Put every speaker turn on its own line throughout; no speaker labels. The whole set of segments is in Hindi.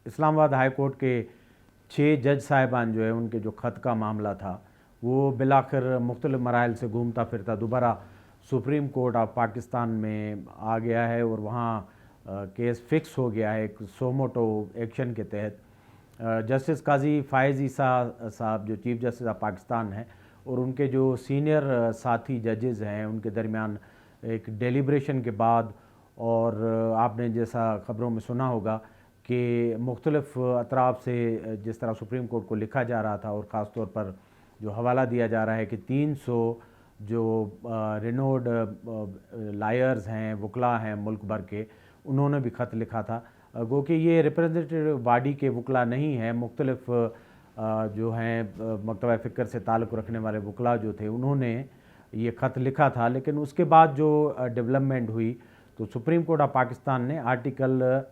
इस्लामाबाद हाई कोर्ट के 6 जज साहिबान जो है उनके जो ख़त का मामला था वो बिलाखिर मुख्तलिफ़ मराइल से घूमता फिरता दोबारा सुप्रीम कोर्ट ऑफ पाकिस्तान में आ गया है और वहाँ केस फिक्स हो गया है एक सोमोटो एक्शन के तहत। जस्टिस काजी फ़ायज़ ईसा साहब जो चीफ़ जस्टिस ऑफ पाकिस्तान हैं और उनके जो सीनियर साथी जजेज़ हैं उनके दरमियान एक डेलिब्रेशन के बाद, और आपने जैसा ख़बरों में सुना होगा कि मुख्तलिफ़ अतराफ़ से जिस तरह सुप्रीम कोर्ट को लिखा जा रहा था और ख़ास तौर पर जो हवाला दिया जा रहा है कि 300 जो रिनोड लायर्स हैं, वकला हैं मुल्क भर के, उन्होंने भी ख़त लिखा था। गो कि ये रिप्रेजेंटेटिव बॉडी के वकला नहीं हैं, मुख्तलिफ़ जो हैं मकतबा फ़िक्र से ताल्लुक़ रखने वाले वकला जो थे उन्होंने ये ख़त लिखा था। लेकिन उसके बाद जो डेवलपमेंट हुई तो सुप्रीम कोर्ट ऑफ पाकिस्तान ने आर्टिकल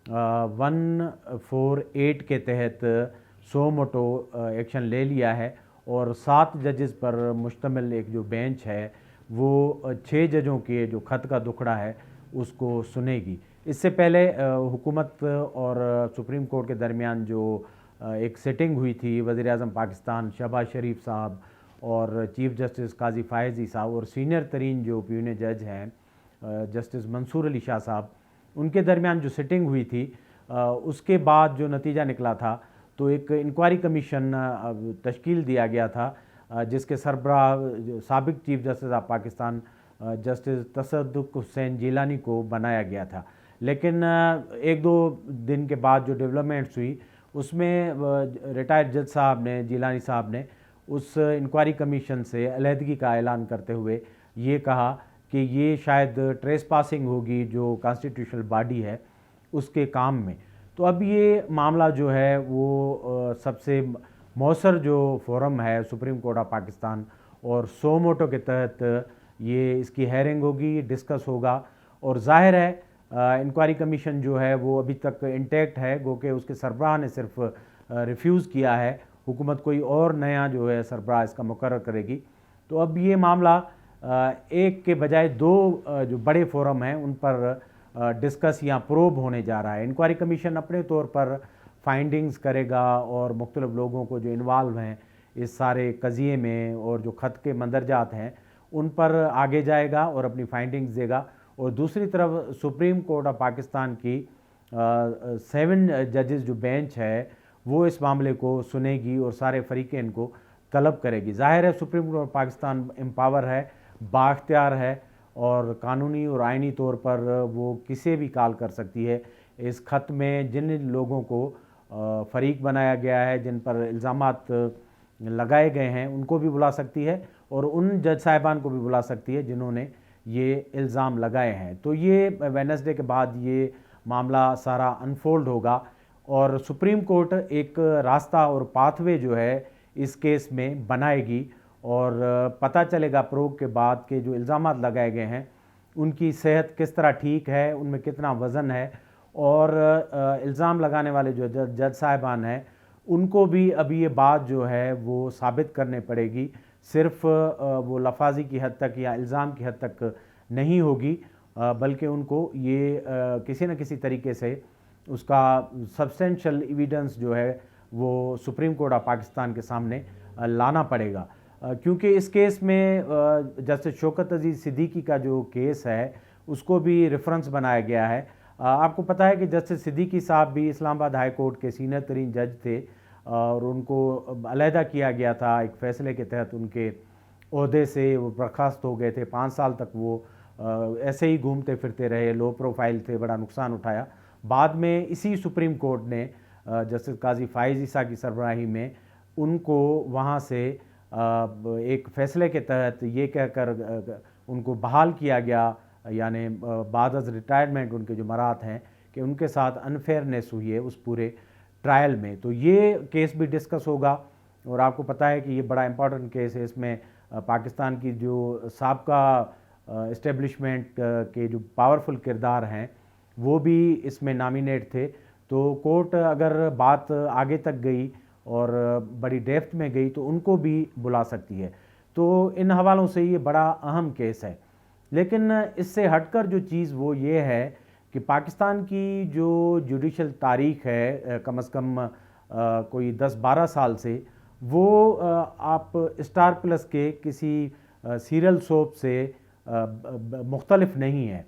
148 के तहत सो मोटो एक्शन ले लिया है और 7 जजेस पर मुश्तमिल एक जो बेंच है वो 6 जजों के जो ख़त का दुखड़ा है उसको सुनेगी। इससे पहले हुकूमत और सुप्रीम कोर्ट के दरमियान जो एक सेटिंग हुई थी, वज़ीर आज़म पाकिस्तान शहबाज शरीफ साहब और चीफ़ जस्टिस काजी फ़ायज़ ईसा और सीनियर तरीन जो प्यून जज हैं जस्टिस मंसूर अली शाह साहब, उनके दरमियान जो सिटिंग हुई थी उसके बाद जो नतीजा निकला था तो एक इंक्वायरी कमीशन तश्कील दिया गया था जिसके सरबराह साबिक chief justice of Pakistan justice Tassaduq Hussain Jillani को बनाया गया था। लेकिन एक दो दिन के बाद जो डेवलपमेंट्स हुई उसमें रिटायर्ड जज साहब ने, जिलानी साहब ने, उस इंक्वायरी कमीशन से अलहदगी का ऐलान करते हुए ये कहा कि ये शायद ट्रेस पासिंग होगी जो कॉन्स्टिट्यूशनल बॉडी है उसके काम में। तो अब ये मामला जो है वो सबसे मौसर जो फोरम है सुप्रीम कोर्ट ऑफ पाकिस्तान और सो मोटो के तहत ये इसकी हेयरिंग होगी, डिस्कस होगा। और जाहिर है इंक्वायरी कमीशन जो है वो अभी तक इंटैक्ट है, गो कि उसके सरबराह ने सिर्फ रिफ्यूज़ किया है, हुकूमत कोई और नया जो है सरबराह इसका मुकर्रर करेगी। तो अब ये मामला एक के बजाय दो जो बड़े फोरम हैं उन पर डिस्कस या प्रोब होने जा रहा है। इंक्वायरी कमीशन अपने तौर पर फाइंडिंग्स करेगा और मुख्तलिफ लोगों को जो इन्वॉल्व हैं इस सारे कज़िये में और जो ख़त के मंदरजात हैं उन पर आगे जाएगा और अपनी फाइंडिंग्स देगा। और दूसरी तरफ सुप्रीम कोर्ट ऑफ पाकिस्तान की 7 जजेस जो बेंच है वो इस मामले को सुनेगी और सारे फरीक़ैन को तलब करेगी। ज़ाहिर है supreme court of Pakistan empower है, बाख्तियार है और कानूनी और आइनी तौर पर वो किसे भी कॉल कर सकती है। इस ख़त में जिन लोगों को फ़रीक बनाया गया है, जिन पर इल्ज़ामात लगाए गए हैं, उनको भी बुला सकती है और उन जज साहिबान को भी बुला सकती है जिन्होंने ये इल्ज़ाम लगाए हैं। तो ये वेडनेसडे के बाद ये मामला सारा अनफोल्ड होगा और सुप्रीम कोर्ट एक रास्ता और पाथवे जो है इस केस में बनाएगी और पता चलेगा प्रोब के बाद के जो इल्ज़ामात लगाए गए हैं उनकी सेहत किस तरह ठीक है, उनमें कितना वज़न है और इल्ज़ाम लगाने वाले जो जज साहिबान हैं उनको भी अभी ये बात जो है वो साबित करने पड़ेगी। सिर्फ़ वो लफाजी की हद तक या इल्ज़ाम की हद तक नहीं होगी, बल्कि उनको ये किसी न किसी तरीके से उसका सब्सटेंशियल एविडेंस जो है वो सुप्रीम कोर्ट ऑफ पाकिस्तान के सामने लाना पड़ेगा। क्योंकि इस केस में जस्टिस शौकत अजीज़ सिद्दीकी का जो केस है उसको भी रेफरेंस बनाया गया है। आपको पता है कि जस्टिस सिद्दीकी साहब भी इस्लामाबाद हाई कोर्ट के सीनियर तरीन जज थे और उनको अलहदा किया गया था एक फ़ैसले के तहत, उनके ओहदे से वो बर्खास्त हो गए थे। 5 साल तक वो ऐसे ही घूमते फिरते रहे, लो प्रोफाइल थे, बड़ा नुकसान उठाया। बाद में इसी सुप्रीम कोर्ट ने जस्टिस काजी फ़ायज़ ईसा की सरबराही में उनको वहाँ से एक फ़ैसले के तहत ये कहकर उनको बहाल किया गया, यानी बाद अज़ रिटायरमेंट उनके जो मरात हैं कि उनके साथ अनफेयरनेस हुई है उस पूरे ट्रायल में। तो ये केस भी डिस्कस होगा और आपको पता है कि ये बड़ा इम्पॉर्टेंट केस है। इसमें पाकिस्तान की जो साबका इस्टेब्लिशमेंट के जो पावरफुल किरदार हैं वो भी इसमें नामिनेट थे। तो कोर्ट अगर बात आगे तक गई और बड़ी डेप्थ में गई तो उनको भी बुला सकती है। तो इन हवालों से ये बड़ा अहम केस है। लेकिन इससे हटकर जो चीज़ वो ये है कि पाकिस्तान की जो जुडिशल तारीख है कम से कम कोई 10-12 साल से, वो आप स्टार प्लस के किसी सीरियल सोप से मुख्तलिफ नहीं है।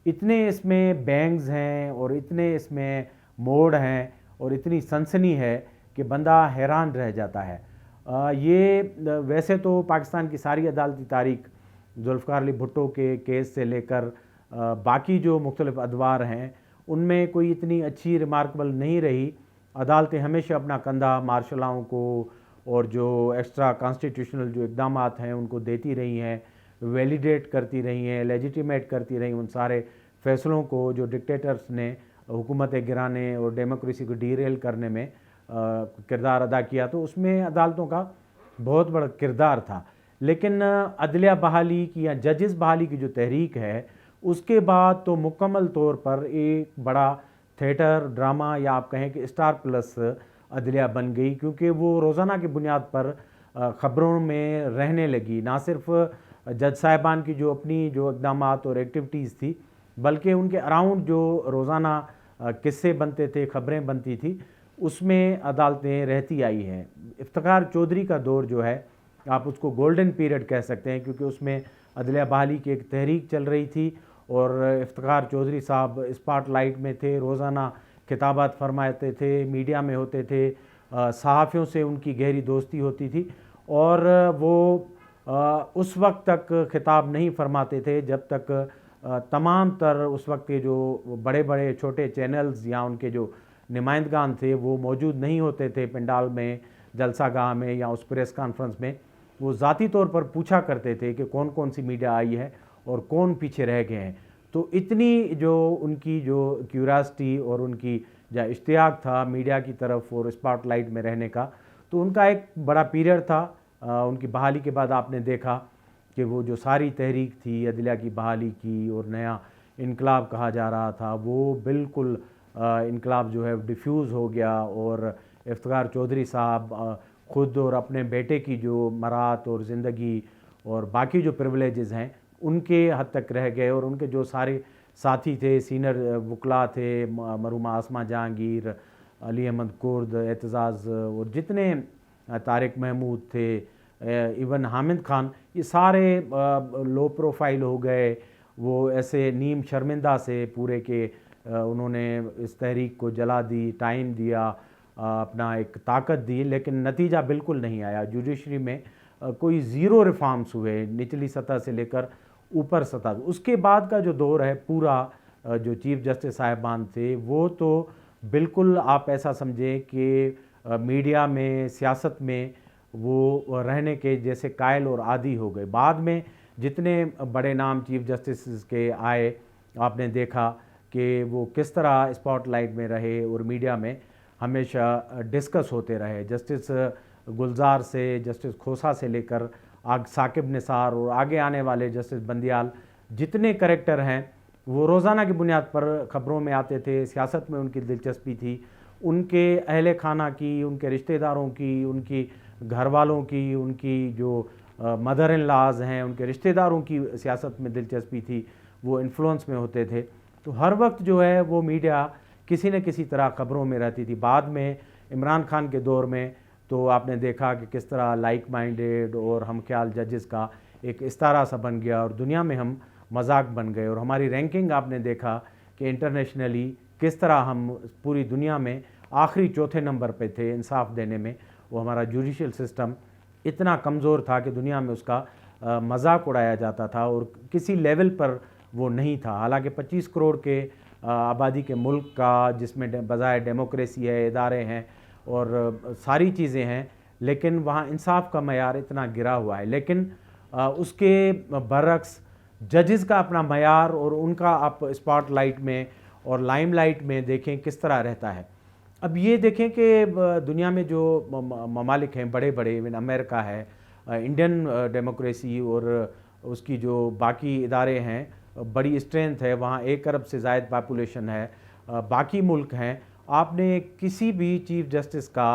इतने इसमें बैंग्स हैं और इतने इसमें मोड़ हैं और इतनी सनसनी है कि बंदा हैरान रह जाता है। ये वैसे तो पाकिस्तान की सारी अदालती तारीख जुल्फ़िकार अली भुट्टो के केस से लेकर बाकी जो मुख्तलिफ अदवार हैं उनमें कोई इतनी अच्छी रिमार्केबल नहीं रही। अदालतें हमेशा अपना कंधा मार्शल लॉ को और जो एक्स्ट्रा कॉन्स्टिट्यूशनल जो इक़दाम हैं उनको देती रही हैं, वैलिडेट करती रही हैं, लेजिटिमेट करती रही उन सारे फ़ैसलों को जो डिक्टेटर्स ने हुकूमत गिराने और डेमोक्रेसी को डीरेल करने में किरदार अदा किया। तो उसमें अदालतों का बहुत बड़ा किरदार था। लेकिन अदलिया बहाली की या जजेस बहाली की जो तहरीक है उसके बाद तो मुकम्मल तौर पर एक बड़ा थिएटर ड्रामा या आप कहें कि स्टार प्लस अदलिया बन गई, क्योंकि वो रोज़ाना की बुनियाद पर ख़बरों में रहने लगी। ना सिर्फ जज साहिबान की जो अपनी जो इक़दाम और एक्टिविटीज़ थी, बल्कि उनके अराउंड जो रोज़ाना किस्से बनते थे, ख़बरें बनती थी, उसमें अदालतें रहती आई हैं। इफ्तिखार चौधरी का दौर जो है आप उसको गोल्डन पीरियड कह सकते हैं, क्योंकि उसमें अदलिया बहाली की एक तहरीक चल रही थी और इफ्तिखार चौधरी साहब स्पॉटलाइट में थे, रोज़ाना खिताबात फरमाते थे, मीडिया में होते थे, सहाफ़ियों से उनकी गहरी दोस्ती होती थी और वो उस वक्त तक खिताब नहीं फरमाते थे जब तक तमाम तर उस वक्त के जो बड़े बड़े छोटे चैनल्स या उनके जो नुमाइंदगान थे वो मौजूद नहीं होते थे पंडाल में, जलसागाह में या उस प्रेस कॉन्फ्रेंस में। वो ज़ाती तौर पर पूछा करते थे कि कौन कौन सी मीडिया आई है और कौन पीछे रह गए हैं। तो इतनी जो उनकी जो क्यूरियोसिटी और उनकी जो इश्तियाक था मीडिया की तरफ और स्पॉटलाइट में रहने का, तो उनका एक बड़ा पीरियड था। उनकी बहाली के बाद आपने देखा कि वो जो सारी तहरीक थी अदलिया की बहाली की और नया इनकलाब कहा जा रहा था, वो बिल्कुल इनकलाब जो है डिफ्यूज़ हो गया और इफ्तिखार चौधरी साहब ख़ुद और अपने बेटे की जो मरात और ज़िंदगी और बाकी जो प्रिविलेजेस हैं उनके हद तक रह गए और उनके जो सारे साथी थे, सीनियर वकला थे, मरहूमा आसमा जहांगीर, अली अहमद कुर्द, एतज़ाज़ और जितने तारिक महमूद थे, इवन हामिद खान, ये सारे लो प्रोफाइल हो गए। वो ऐसे नीम शर्मिंदा से पूरे के उन्होंने इस तहरीक को जला दी, टाइम दिया, अपना एक ताकत दी, लेकिन नतीजा बिल्कुल नहीं आया। जुडिशरी में कोई ज़ीरो रिफॉर्म्स हुए निचली सतह से लेकर ऊपर सतह। उसके बाद का जो दौर है पूरा जो चीफ़ जस्टिस साहिबान थे वो तो बिल्कुल आप ऐसा समझें कि मीडिया में, सियासत में वो रहने के जैसे कायल और आदी हो गए। बाद में जितने बड़े नाम चीफ़ जस्टिस के आए आपने देखा कि वो किस तरह स्पॉटलाइट में रहे और मीडिया में हमेशा डिस्कस होते रहे। जस्टिस गुलजार से, जस्टिस खोसा से लेकर साकिब निसार और आगे आने वाले जस्टिस बंदियाल, जितने करेक्टर हैं वो रोज़ाना की बुनियाद पर ख़बरों में आते थे। सियासत में उनकी दिलचस्पी थी, उनके अहले खाना की, उनके रिश्तेदारों की, उनकी घर वालों की, उनकी जो मदर इन लॉज हैं उनके रिश्तेदारों की सियासत में दिलचस्पी थी, वो इन्फ्लुएंस में होते थे। तो हर वक्त जो है वो मीडिया किसी न किसी तरह ख़बरों में रहती थी। बाद में इमरान खान के दौर में तो आपने देखा कि किस तरह लाइक माइंडेड और हम ख्याल जजेस का एक इस्तारा सा बन गया और दुनिया में हम मजाक बन गए। और हमारी रैंकिंग आपने देखा कि इंटरनेशनली किस तरह हम पूरी दुनिया में आखिरी चौथे नंबर पे थे इंसाफ देने में। वो हमारा जुडिशल सिस्टम इतना कमज़ोर था कि दुनिया में उसका मजाक उड़ाया जाता था और किसी लेवल पर वो नहीं था। हालांकि 25 करोड़ के आबादी के मुल्क का, जिसमें बजाय डेमोक्रेसी है, इदारे हैं और सारी चीज़ें हैं, लेकिन वहाँ इंसाफ का मयार इतना गिरा हुआ है। लेकिन उसके बरक्स जजेस का अपना मयार और उनका आप स्पॉटलाइट में और लाइमलाइट में देखें किस तरह रहता है। अब ये देखें कि दुनिया में जो ममालिक हैं बड़े बड़े, इवन अमेरिका है, इंडियन डेमोक्रेसी और उसकी जो बाकी इदारे हैं बड़ी स्ट्रेंथ है, वहाँ 1 अरब से ज़ायद पॉपुलेशन है, बाकी मुल्क हैं। आपने किसी भी चीफ़ जस्टिस का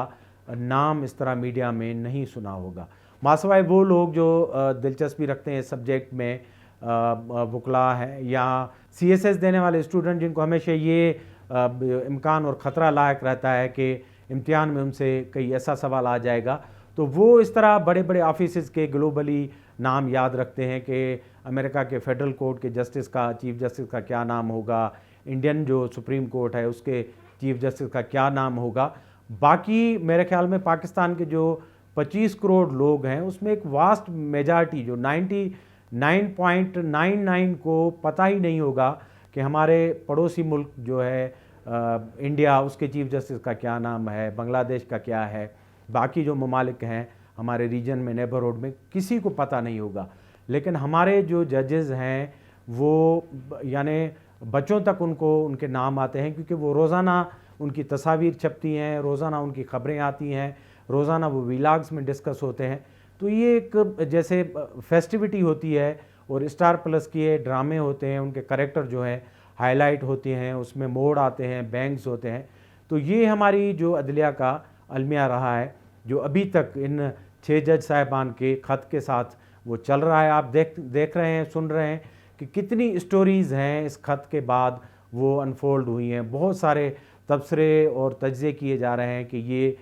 नाम इस तरह मीडिया में नहीं सुना होगा, मासवाए वो लोग जो दिलचस्पी रखते हैं इस सब्जेक्ट में वकला हैं या CSS देने वाले स्टूडेंट जिनको हमेशा ये इम्कान और ख़तरा लायक रहता है कि इम्तिहान में उनसे कई ऐसा सवाल आ जाएगा, तो वो इस तरह बड़े बड़े ऑफिस के ग्लोबली नाम याद रखते हैं कि अमेरिका के फेडरल कोर्ट के जस्टिस का, चीफ जस्टिस का क्या नाम होगा, इंडियन जो सुप्रीम कोर्ट है उसके चीफ जस्टिस का क्या नाम होगा। बाकी मेरे ख्याल में पाकिस्तान के जो 25 करोड़ लोग हैं उसमें एक वास्ट मेजॉरिटी जो 99.99 को पता ही नहीं होगा कि हमारे पड़ोसी मुल्क जो है इंडिया, उसके चीफ जस्टिस का क्या नाम है, बांग्लादेश का क्या है, बाकी जो ममालिक हैं हमारे रीजन में, नेबरहुड में, किसी को पता नहीं होगा। लेकिन हमारे जो जजेस हैं वो यानी बच्चों तक उनके नाम आते हैं, क्योंकि वो रोज़ाना उनकी तस्वीर छपती हैं, रोज़ाना उनकी ख़बरें आती हैं, रोज़ाना वो व्लॉग्स में डिस्कस होते हैं। तो ये एक जैसे फेस्टिविटी होती है, और स्टार प्लस के ड्रामे होते हैं, उनके करैक्टर जो हैं हाईलाइट होते हैं, उसमें मोड़ आते हैं, बैंग्स होते हैं। तो ये हमारी जो अदलिया का अलमिया रहा है, जो अभी तक इन 6 जज साहिबान के ख़त के साथ वो चल रहा है। आप देख रहे हैं, सुन रहे हैं कि कितनी स्टोरीज़ हैं इस ख़त के बाद वो अनफोल्ड हुई हैं। बहुत सारे तबसरे और तज्ज़िये किए जा रहे हैं कि ये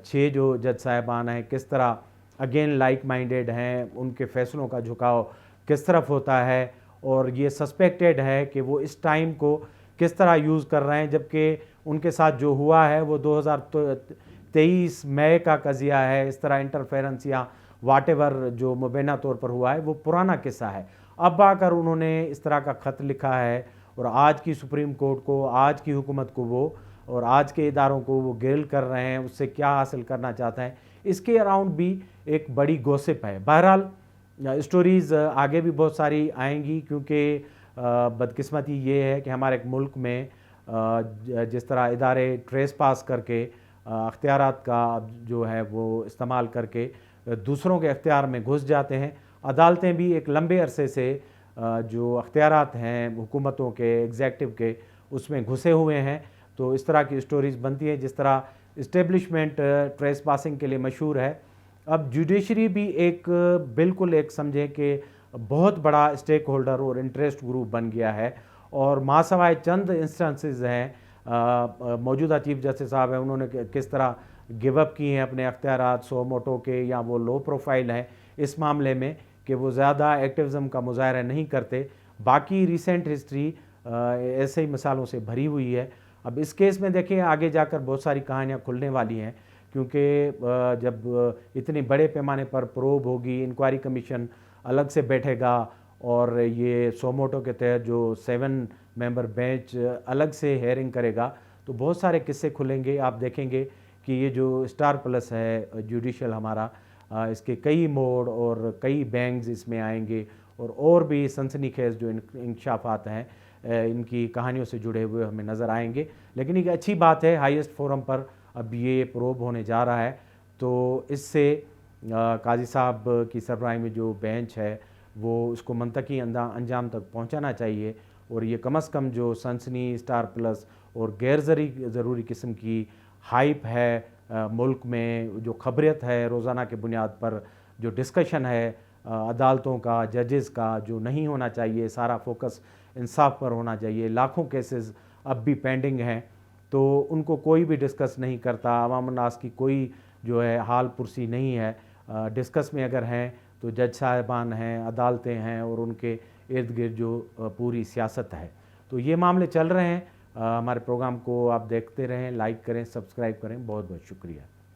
6 जो जज साहिबान हैं किस तरह अगेन लाइक माइंडेड हैं, उनके फ़ैसलों का झुकाव किस तरफ होता है, और ये सस्पेक्टेड है कि वो इस टाइम को किस तरह यूज़ कर रहे हैं, जबकि उनके साथ जो हुआ है वो 2023 मई का कज़िया है। इस तरह इंटरफेरेंस या वाटेवर जो मुबैना तौर पर हुआ है वो पुराना किस्सा है। अब आकर उन्होंने इस तरह का ख़त लिखा है और आज की सुप्रीम कोर्ट को, आज की हुकूमत को वो और आज के इदारों को वो गिल कर रहे हैं, उससे क्या हासिल करना चाहते हैं, इसके अराउंड भी एक बड़ी गॉसिप है। बहरहाल स्टोरीज़ आगे भी बहुत सारी आएंगी, क्योंकि बदकिस्मती ये है कि हमारे मुल्क में जिस तरह इदारे ट्रेस पास करके अख्तियारात का जो है वो इस्तेमाल करके दूसरों के अख्तियार में घुस जाते हैं। अदालतें भी एक लंबे अरसे से जो अख्तियारात हैं हुकूमतों के, एग्जेक्टिव के, उसमें घुसे हुए हैं। तो इस तरह की स्टोरीज़ बनती हैं। जिस तरह इस्टेब्लिशमेंट ट्रेस पासिंग के लिए मशहूर है, अब जुडिशरी भी एक बिल्कुल एक समझें कि बहुत बड़ा स्टेक होल्डर और इंटरेस्ट ग्रुप बन गया है। और मासवाए चंद इंस्टेंसेस हैं, मौजूदा चीफ जस्टिस साहब हैं, उन्होंने किस तरह गिव अप किए हैं अपने अख्तियारात सो मोटो के, या वो लो प्रोफाइल हैं इस मामले में कि वो ज़्यादा एक्टिविज़म का मुज़ाहरा नहीं करते। बाकी रिसेंट हिस्ट्री ऐसे ही मिसालों से भरी हुई है। अब इस केस में देखिए आगे जाकर बहुत सारी कहानियाँ खुलने वाली हैं, क्योंकि जब इतने बड़े पैमाने पर प्रोब होगी, इंक्वायरी कमीशन अलग से बैठेगा और ये सोमोटो के तहत जो 7 मेंबर बेंच अलग से हेयरिंग करेगा, तो बहुत सारे किस्से खुलेंगे। आप देखेंगे कि ये जो स्टार प्लस है जुडिशल हमारा, इसके कई मोड़ और कई बैंग्स इसमें आएंगे, और भी सनसनीखेज़ जो इंकशाफात हैं इनकी कहानियों से जुड़े हुए हमें नज़र आएंगे। लेकिन एक अच्छी बात है, हाईएस्ट फोरम पर अब ये प्रोब होने जा रहा है, तो इससे काजी साहब की सरबराही में जो बेंच है वो उसको मंतकी अंजाम तक पहुंचाना चाहिए, और ये कम अज़ कम जो सनसनी, स्टार प्लस और गैर ज़रूरी किस्म की हाइप है मुल्क में, जो खबरियत है रोज़ाना के बुनियाद पर, जो डिस्कशन है अदालतों का, जजेस का, जो नहीं होना चाहिए, सारा फोकस इंसाफ पर होना चाहिए। लाखों केसेस अब भी पेंडिंग हैं, तो उनको कोई भी डिस्कस नहीं करता। अवाम उन्नास की कोई जो है हाल पुरसी नहीं है। डिस्कस में अगर हैं तो जज साहिबान हैं, अदालतें हैं, और उनके इर्द गिर्द जो पूरी सियासत है। तो ये मामले चल रहे हैं। हमारे प्रोग्राम को आप देखते रहें, लाइक करें, सब्सक्राइब करें। बहुत बहुत शुक्रिया।